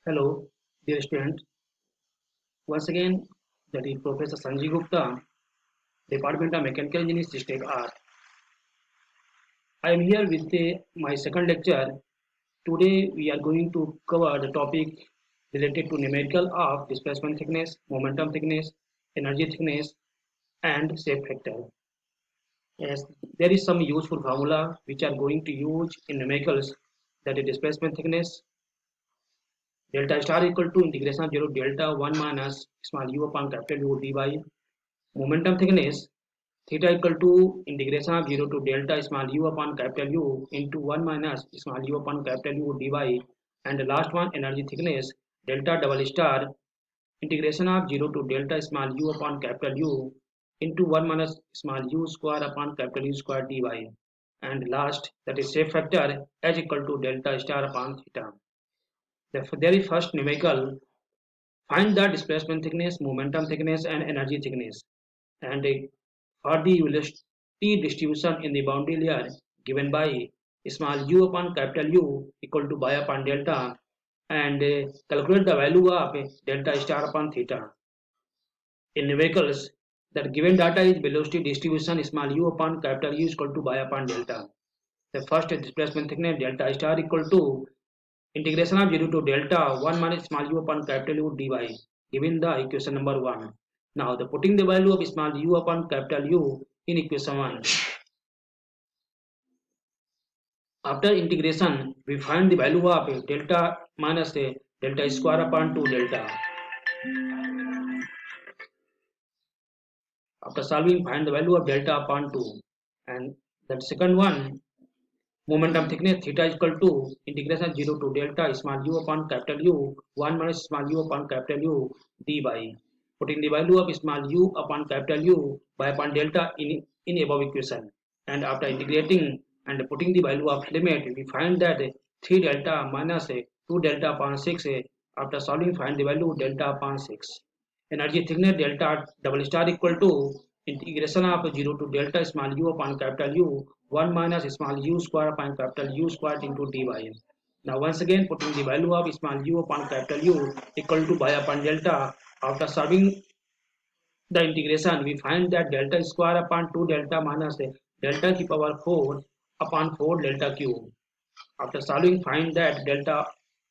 Hello, dear student. Once again, that is Professor Sanjay Gupta, Department of Mechanical Engineering, District R. I am here with my second lecture. Today, we are going to cover the topic related to numerical of displacement thickness, momentum thickness, energy thickness, and shape factor. Yes, there is some useful formula which are going to use in numericals, that is displacement thickness, delta star equal to integration of 0 delta 1 minus small u upon capital U d by momentum thickness theta equal to integration of 0 to delta small u upon capital U into 1 minus small u upon capital U dy, and the last one energy thickness delta double star integration of 0 to delta small u upon capital U into 1 minus small u square upon capital U square dy, and last, that is shape factor, h equal to delta star upon theta. The very first numerical, find the displacement thickness, momentum thickness, and energy thickness. And for the velocity distribution in the boundary layer given by small u upon capital U equal to pi upon delta, and calculate the value of delta star upon theta. In numericals, that given data is velocity distribution small u upon capital U is equal to pi upon delta. The first displacement thickness delta star equal to integration of 0 to delta 1 minus small u upon capital U dy, given the equation number 1. Now, the putting the value of small u upon capital U in equation 1. After integration, we find the value of delta minus delta square upon 2 delta. After solving, find the value of delta upon 2. And that second one, momentum thickness theta is equal to integration 0 to delta small u upon capital U 1 minus small u upon capital U d by, putting the value of small u upon capital U by upon delta in above equation, and after integrating and putting the value of limit, we find that 3 delta minus 2 delta upon 6. After solving, find the value delta upon 6. Energy thickness delta double star equal to integration of 0 to delta small u upon capital U 1 minus small u square upon capital U square into dy. Now once again, putting the value of small u upon capital U equal to pi upon delta. After solving the integration, we find that delta square upon 2 delta minus delta to power 4 upon 4 delta cube. After solving, find that delta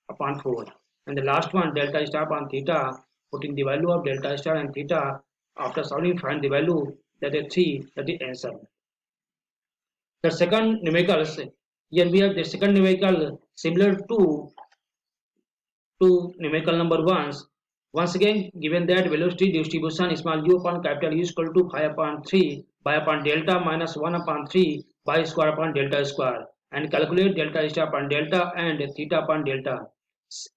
upon 4. And the last one, delta star upon theta, putting the value of delta star and theta. After solving, find the value, that is 3, that is answer. The second numerical, here we have the second numerical similar to numerical number 1. Once again, given that velocity distribution small u upon capital U is equal to 5 upon 3 by upon delta minus 1 upon 3 by square upon delta square, and calculate delta star upon delta and theta upon delta.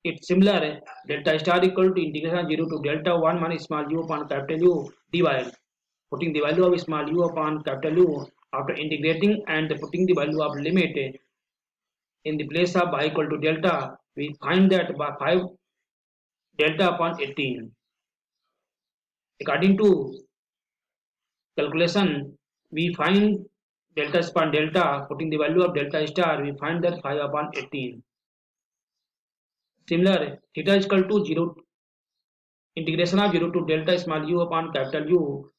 It's similar, delta star equal to integration 0 to delta 1 minus small u upon capital U divided, putting the value of small u upon capital U after integrating and putting the value of limit in the place of y equal to delta, we find that by 5 delta upon 18. According to calculation, we find delta upon delta, putting the value of delta star, we find that 5 upon 18. Similar, theta is equal to 0, integration of 0 to delta small u upon capital U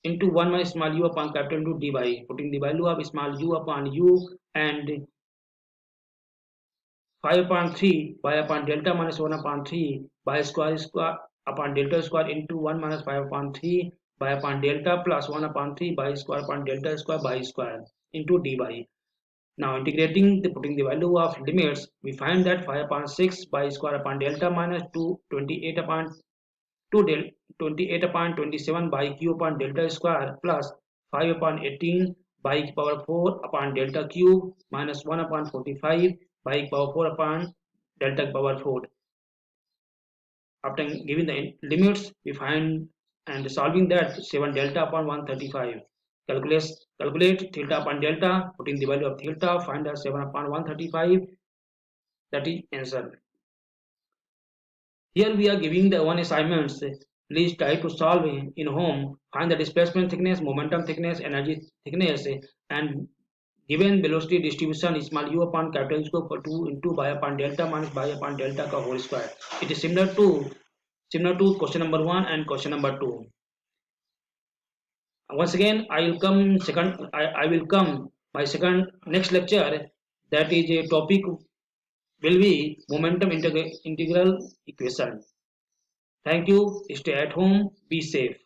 into 1 minus small u upon capital U dy, putting the value of small u upon U and 5 upon 3 by upon delta minus 1 upon 3 by square upon delta square into 1 minus 5 upon 3 by upon delta plus 1 upon 3 by square upon delta square by square into dy. Now integrating, putting the value of limits, we find that 5 upon 6 by square upon delta minus 2 28 upon 2 del 28 upon 27 by q upon delta square plus 5 upon 18 by power 4 upon delta cube minus 1 upon 45 by power 4 upon delta power 4. After giving the limits, we find and solving that 7 delta upon 135. Calculate theta upon delta, putting the value of theta, find that 7 upon 135, that is answer. Here we are giving the one assignments. Please try to solve in home. Find the displacement thickness, momentum thickness, energy thickness, and given velocity distribution small u upon capital square for 2 into y upon delta minus y upon delta का whole square. It is similar to question number 1 and question number 2. Once again, I will come my second next lecture, that is a topic will be momentum integral equation. Thank you. Stay at home. Be safe.